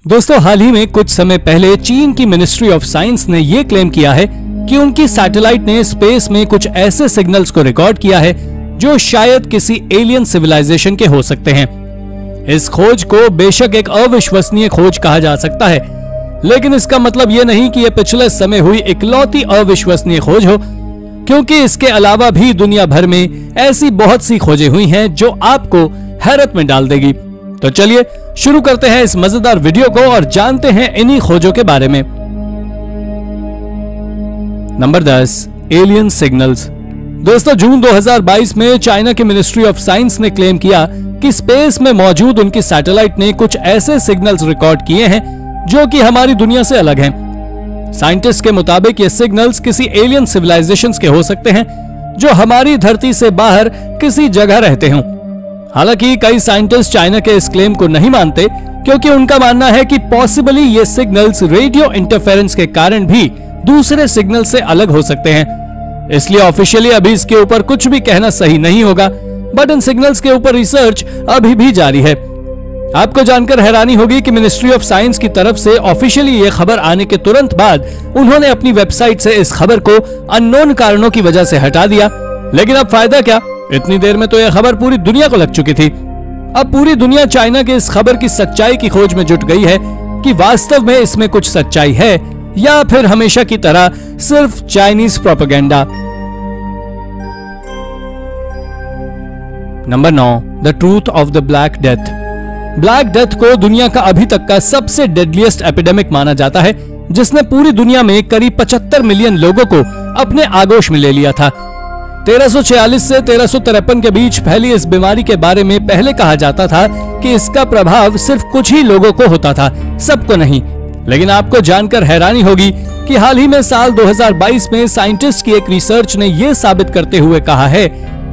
दोस्तों, हाल ही में कुछ समय पहले चीन की मिनिस्ट्री ऑफ साइंस ने यह क्लेम किया है कि उनकी सैटेलाइट ने स्पेस में कुछ ऐसे सिग्नल्स को रिकॉर्ड किया है जो शायद किसी एलियन सिविलाइजेशन के हो सकते हैं। इस खोज को बेशक एक अविश्वसनीय खोज कहा जा सकता है, लेकिन इसका मतलब यह नहीं कि यह पिछले समय हुई इकलौती अविश्वसनीय खोज हो, क्योंकि इसके अलावा भी दुनिया भर में ऐसी बहुत सी खोजें हुई हैं जो आपको हैरत में डाल देगी। तो चलिए शुरू करते हैं इस मजेदार वीडियो को और जानते हैं इन्हीं खोजों के बारे में। Number 10, alien signals. दोस्तों, जून 2022 में चाइना की मिनिस्ट्री ऑफ साइंस ने क्लेम किया कि स्पेस में मौजूद उनकी सैटेलाइट ने कुछ ऐसे सिग्नल्स रिकॉर्ड किए हैं जो कि हमारी दुनिया से अलग हैं। साइंटिस्ट के मुताबिक ये सिग्नल्स किसी एलियन सिविलाइजेशंस के हो सकते हैं जो हमारी धरती से बाहर किसी जगह रहते हों। हालांकि कई साइंटिस्ट चाइना के इस क्लेम को नहीं मानते, क्योंकि उनका मानना है कि पॉसिबली ये सिग्नल्स रेडियो इंटरफेरेंस के कारण भी दूसरे सिग्नल से अलग हो सकते हैं। इसलिए ऑफिशियली अभी इसके ऊपर कुछ भी कहना सही नहीं होगा, बट इन सिग्नल्स के ऊपर रिसर्च अभी भी जारी है। आपको जानकर हैरानी होगी कि मिनिस्ट्री ऑफ साइंस की तरफ से ऑफिशियली ये खबर आने के तुरंत बाद उन्होंने अपनी वेबसाइट से इस खबर को अननोन कारणों की वजह से हटा दिया। लेकिन अब फायदा क्या, इतनी देर में तो यह खबर पूरी दुनिया को लग चुकी थी। अब पूरी दुनिया चाइना के इस खबर की सच्चाई की खोज में जुट गई है कि वास्तव में इसमें कुछ सच्चाई है या फिर हमेशा की तरह सिर्फ Chinese propaganda. Number 9, the truth of the black death. Black death को दुनिया का अभी तक का सबसे डेडलीस्ट एपिडेमिक माना जाता है, जिसने पूरी दुनिया में करीब 75 मिलियन लोगों को अपने आगोश में ले लिया था। 1346 से 1353 के बीच फैली इस बीमारी के बारे में पहले कहा जाता था कि इसका प्रभाव सिर्फ कुछ ही लोगों को होता था, सबको नहीं। लेकिन आपको जानकर हैरानी होगी कि हाल ही में साल 2022 में साइंटिस्ट की एक रिसर्च ने यह साबित करते हुए कहा है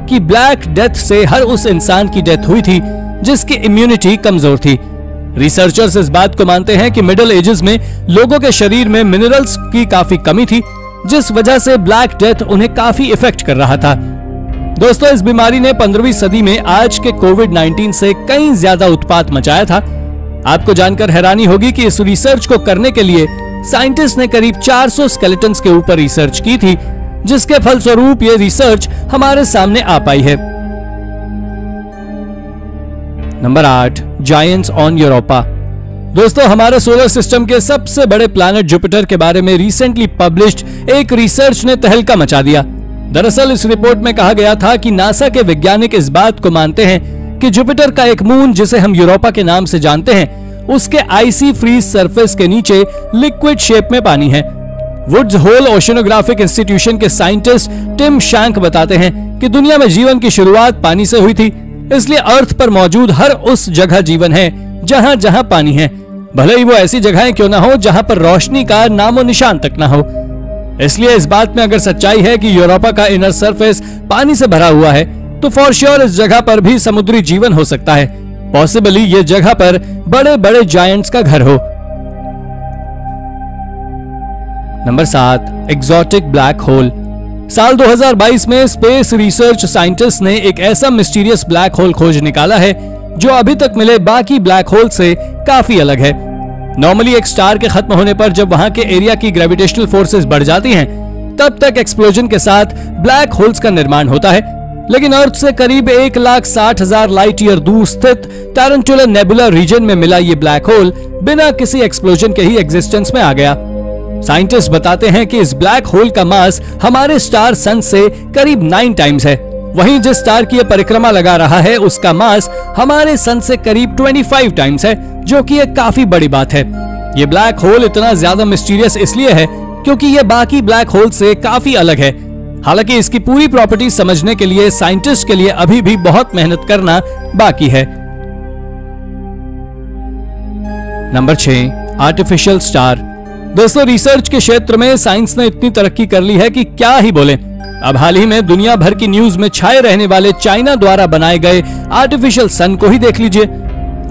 कि ब्लैक डेथ से हर उस इंसान की डेथ हुई थी जिसकी इम्यूनिटी कमजोर थी। रिसर्चर्स इस बात को मानते हैं कि मिडिल एजेस में लोगों के शरीर में मिनरल्स की काफी कमी थी, जिस वजह से ब्लैक डेथ उन्हें काफी इफेक्ट कर रहा था। दोस्तों, इस बीमारी ने 15वीं सदी में आज के कोविड-19 से कहीं ज्यादा उत्पात मचाया था। आपको जानकर हैरानी होगी कि इस रिसर्च को करने के लिए साइंटिस्ट ने करीब 400 स्केलेटन्स के ऊपर रिसर्च की थी, जिसके फलस्वरूप ये रिसर्च हमारे सामने आ पाई है। Number 8, giants on Europa. दोस्तों, हमारे सोलर सिस्टम के सबसे बड़े प्लैनेट जुपिटर के बारे में रिसेंटली पब्लिश्ड एक रिसर्च ने तहलका मचा दिया। दरअसल इस रिपोर्ट में कहा गया था कि नासा के वैज्ञानिक इस बात को मानते हैं कि जुपिटर का एक मून, जिसे हम यूरोपा के नाम से जानते हैं, उसके आइसी फ्रीज सरफेस के नीचे लिक्विड शेप में पानी है। वुड्स होल ओशनोग्राफिक इंस्टीट्यूशन के साइंटिस्ट टिम शैंक बताते हैं कि दुनिया में जीवन की शुरुआत पानी से हुई थी, इसलिए अर्थ पर मौजूद हर उस जगह जीवन है जहां जहां पानी है, भले ही वो ऐसी जगहें क्यों ना हो जहां पर रोशनी का नामो निशान तक ना हो। इसलिए इस बात में अगर सच्चाई है कि यूरोपा का इनर सरफेस पानी से भरा हुआ है, तो फॉर श्योर इस जगह पर भी समुद्री जीवन हो सकता है। पॉसिबली ये जगह पर बड़े बड़े जायंट्स का घर हो। Number 7, exotic black hole. साल 2022 में स्पेस रिसर्च साइंटिस्ट ने एक ऐसा मिस्टीरियस ब्लैक होल खोज निकाला है जो अभी तक मिले बाकी ब्लैक होल से काफी अलग है। नॉर्मली एक स्टार के खत्म होने पर जब वहां के एरिया की ग्रेविटेशनल फोर्सेस बढ़ जाती हैं, तब तक एक्सप्लोजन के साथ ब्लैक होल्स का निर्माण होता है। लेकिन अर्थ से करीब 1,60,000 लाइट ईयर दूर स्थित टारंटुला नेबुला रीजन में मिला ये ब्लैक होल बिना किसी एक्सप्लोजन के ही एग्जिस्टेंस में आ गया। साइंटिस्ट बताते हैं कि इस ब्लैक होल का मास हमारे स्टार सन से करीब 9 टाइम्स है। वहीं जिस स्टार की यह परिक्रमा लगा रहा है, उसका मास हमारे सन से करीब 25 टाइम्स है, जो कि एक काफी बड़ी बात है। ये ब्लैक होल इतना ज्यादा मिस्टीरियस इसलिए है क्योंकि ये बाकी ब्लैक होल से काफी अलग है। हालांकि इसकी पूरी प्रॉपर्टी समझने के लिए साइंटिस्ट के लिए अभी भी बहुत मेहनत करना बाकी है। Number 6, artificial star. दोस्तों, रिसर्च के क्षेत्र में साइंस ने इतनी तरक्की कर ली है कि क्या ही बोले। अब हाल ही में दुनिया भर की न्यूज में छाए रहने वाले चाइना द्वारा बनाए गए आर्टिफिशियल सन को ही देख लीजिए।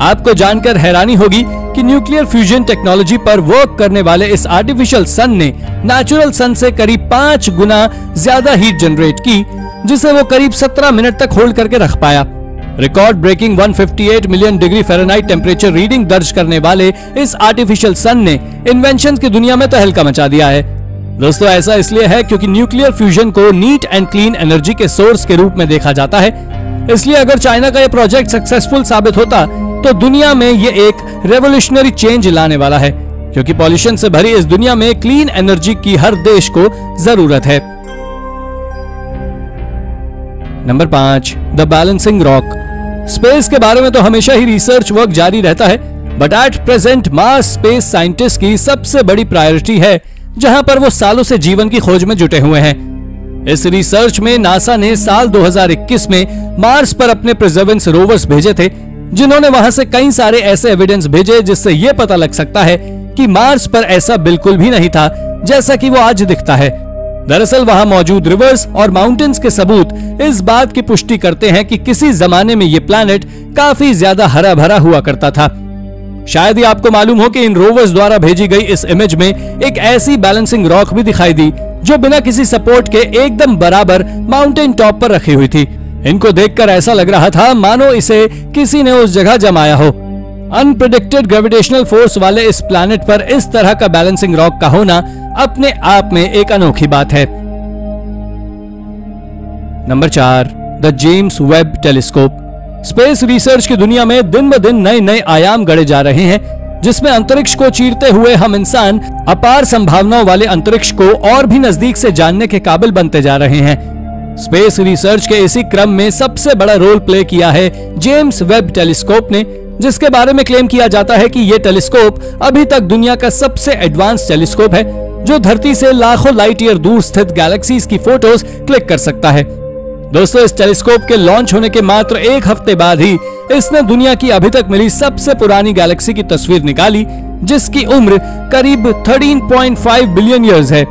आपको जानकर हैरानी होगी कि न्यूक्लियर फ्यूजन टेक्नोलॉजी पर वर्क करने वाले इस आर्टिफिशियल सन ने नेचुरल सन से करीब 5 गुना ज्यादा हीट जनरेट की, जिसे वो करीब 17 मिनट तक होल्ड करके रख पाया। Record breaking 158 million degree Fahrenheit temperature reading दर्ज करने वाले इस आर्टिफिशियल सन ने इन्वेंशन की दुनिया में तहलका मचा दिया है। दोस्तों ऐसा इसलिए है क्योंकि न्यूक्लियर फ्यूजन को नीट एंड क्लीन एनर्जी के सोर्स के रूप में देखा जाता है। इसलिए अगर चाइना का यह प्रोजेक्ट सक्सेसफुल साबित होता तो दुनिया में ये एक रेवोल्यूशनरी चेंज लाने वाला है, क्योंकि पॉल्यूशन से भरी इस दुनिया में क्लीन एनर्जी की हर देश को जरूरत है। Number 5, the balancing rock. Space के बारे में तो हमेशा ही रिसर्च वर्क जारी रहता है, but at present Mars space scientist की सबसे बड़ी प्रायोरिटी है, जहां पर वो सालों से जीवन की खोज में जुटे हुए हैं। इस रिसर्च में नासा ने साल 2021 में मार्स पर अपने परसेवरेंस रोवर्स भेजे थे, जिन्होंने वहां से कई सारे ऐसे एविडेंस भेजे जिससे यह पता लग सकता है कि मार्स पर ऐसा बिल्कुल भी नहीं था जैसा कि वो आज दिखता है। दरअसल वहां मौजूद रिवर्स और माउंटेन्स के सबूत इस बात की पुष्टि करते हैं कि किसी जमाने में ये प्लैनेट काफी ज्यादा हरा भरा हुआ करता था। शायद ही आपको मालूम हो कि इन रोवर्स द्वारा भेजी गई इस इमेज में एक ऐसी बैलेंसिंग रॉक भी दिखाई दी जो बिना किसी सपोर्ट के एकदम बराबर माउंटेन टॉप पर रखी हुई थी। इनको देखकर ऐसा लग रहा था मानो इसे किसी ने उस जगह जमाया हो। अनप्रेडिक्टेड ग्रेविटेशनल फोर्स वाले इस प्लैनेट पर इस तरह का बैलेंसिंग रॉक का होना अपने आप में एक अनोखी बात है। Number 4, the James Webb telescope. Space research की दुनिया में दिन ब दिन नए नए आयाम गढ़े जा रहे हैं, जिसमें अंतरिक्ष को चीरते हुए हम इंसान अपार संभावनाओं वाले अंतरिक्ष को और भी नजदीक से जानने के काबिल बनते जा रहे हैं। स्पेस रिसर्च के इसी क्रम में सबसे बड़ा रोल प्ले किया है जेम्स वेब टेलीस्कोप ने, जिसके बारे में क्लेम किया जाता है कि यह टेलीस्कोप अभी तक दुनिया का सबसे एडवांस टेलीस्कोप है, जो धरती से लाखों लाइट ईयर दूर स्थित गैलेक्सीज की फोटोज क्लिक कर सकता है। दोस्तों इस टेलीस्कोप के लॉन्च होने के मात्र एक हफ्ते बाद ही इसने दुनिया की अभी तक मिली सबसे पुरानी गैलेक्सी की तस्वीर निकाली, जिसकी उम्र करीब 13.5 बिलियन ईयर्स है।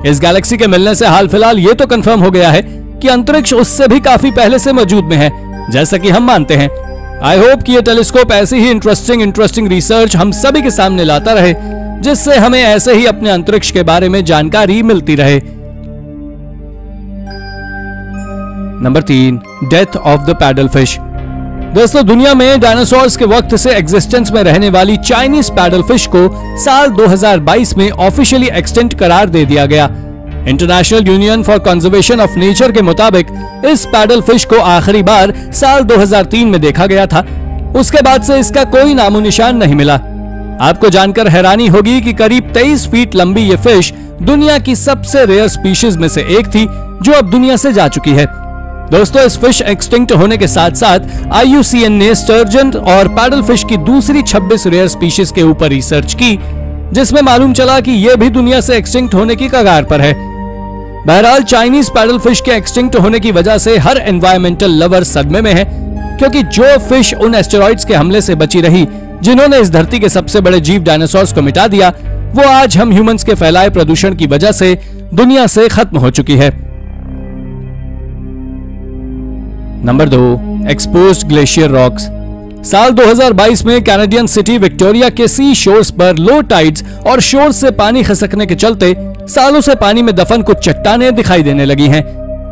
इस गैलेक्सी के मिलने से हाल फिलहाल ये तो कंफर्म हो गया है कि अंतरिक्ष उससे भी काफी पहले से मौजूद में है, जैसा कि हम मानते हैं। आई होप कि ये टेलीस्कोप ऐसी ही इंटरेस्टिंग रिसर्च हम सभी के सामने लाता रहे, जिससे हमें ऐसे ही अपने अंतरिक्ष के बारे में जानकारी मिलती रहे। Number 3, death of the pedal fish. दोस्तों दुनिया में डायनासोर्स के वक्त से एग्जिस्टेंस में रहने वाली चाइनीज पैडल फिश को साल 2022 में ऑफिशियली एक्सटेंट करार दे दिया गया। International union for conservation of nature के मुताबिक इस पैडल फिश को आखिरी बार साल 2003 में देखा गया था। उसके बाद से इसका कोई नामो निशान नहीं मिला। आपको जानकर हैरानी होगी कि करीब 23 फीट लंबी ये फिश दुनिया की सबसे रेयर स्पीशीज में से एक थी, जो अब दुनिया से जा चुकी है। दोस्तों इस फिश एक्सटिंक्ट होने के साथ साथ IUCN ने स्टर्जन और पैडल फिश की दूसरी 26 रेयर स्पीशीज के ऊपर रिसर्च की, जिसमें मालूम चला कि यह भी दुनिया से एक्सटिंक्ट होने की कगार पर है। बहरहाल चाइनीज पैडल फिश के एक्सटिंक्ट होने की वजह से हर एनवायरमेंटल लवर सदमे में है, क्योंकि जो फिश उन एस्टेरॉइड्स के हमले से बची रही जिन्होंने इस धरती के सबसे बड़े जीव डायनासोर्स को मिटा दिया, वो आज हम ह्यूमंस के फैलाए प्रदूषण की वजह से दुनिया से खत्म हो चुकी है। Number 2, exposed glacier rocks. साल 2022 में कैनेडियन सिटी विक्टोरिया के सी शोर्स पर लो टाइड्स और शोर से पानी खिसकने के चलते सालों से पानी में दफन कुछ चट्टानें दिखाई देने लगी हैं।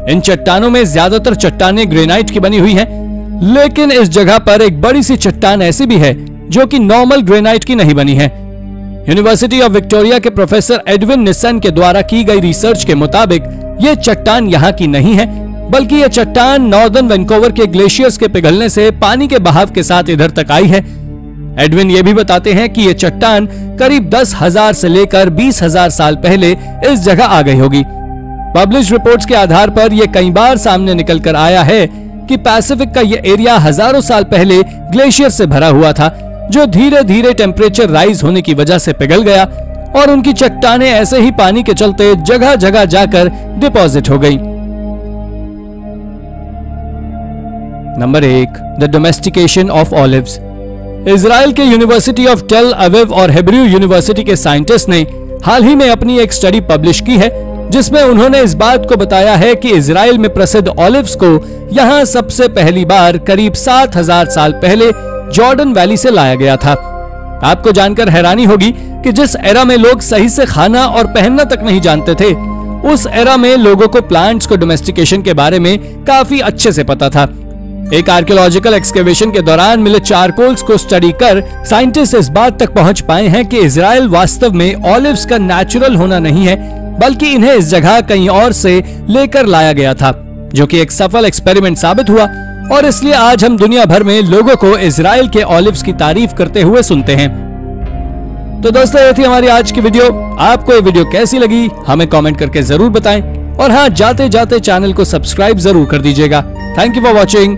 इन चट्टानों में ज्यादातर चट्टानें ग्रेनाइट की बनी हुई हैं, लेकिन इस जगह पर एक बड़ी सी चट्टान ऐसी भी है जो कि नॉर्मल ग्रेनाइट की नहीं बनी है। यूनिवर्सिटी ऑफ विक्टोरिया के प्रोफेसर एडविन निसन के द्वारा की गई रिसर्च के मुताबिक ये चट्टान यहाँ की नहीं है, बल्कि ये चट्टान नॉर्दर्न वैंकूवर के ग्लेशियर्स के पिघलने से पानी के बहाव के साथ इधर तक आई है। एडविन ये भी बताते हैं कि ये चट्टान करीब 10,000 से लेकर 20,000 साल पहले इस जगह आ गई होगी। पब्लिश रिपोर्ट्स के आधार पर यह कई बार सामने निकल कर आया है कि पैसिफिक का यह एरिया हजारों साल पहले ग्लेशियर से भरा हुआ था, जो धीरे धीरे टेम्परेचर राइज होने की वजह से पिघल गया और उनकी चट्टानें ऐसे ही पानी के चलते जगह जगह जाकर डिपॉजिट हो गई। Number 1, the domestication of olives. Israel के यूनिवर्सिटी ऑफ टेल अविव और हेब्रू यूनिवर्सिटी के साइंटिस्ट ने हाल ही में अपनी एक स्टडी पब्लिश की है, जिसमें उन्होंने इस बात को बताया है कि इजराइल में प्रसिद्ध ऑलिव्स को यहां सबसे पहली बार करीब 7,000 साल पहले जॉर्डन वैली से लाया गया था। आपको जानकर हैरानी होगी कि जिस एरा में लोग सही से खाना और पहनना तक नहीं जानते थे, उस एरा में लोगों को प्लांट्स को डोमेस्टिकेशन के बारे में काफी अच्छे से पता था। एक आर्कियोलॉजिकल एक्सकेवेशन के दौरान मिले चारकोल्स को स्टडी कर साइंटिस्ट इस बात तक पहुंच पाए हैं कि इजराइल वास्तव में ऑलिव्स का नेचुरल होना नहीं है, बल्कि इन्हें इस जगह कहीं और से लेकर लाया गया था, जो कि एक सफल एक्सपेरिमेंट साबित हुआ। और इसलिए आज हम दुनिया भर में लोगों को इजराइल के ऑलिव्स की तारीफ करते हुए सुनते हैं। तो दोस्तों, ये थी हमारी आज की वीडियो। आपको ये वीडियो कैसी लगी हमें कमेंट करके जरूर बताएं, और हाँ, जाते जाते चैनल को सब्सक्राइब जरूर कर दीजिएगा। Thank you for watching.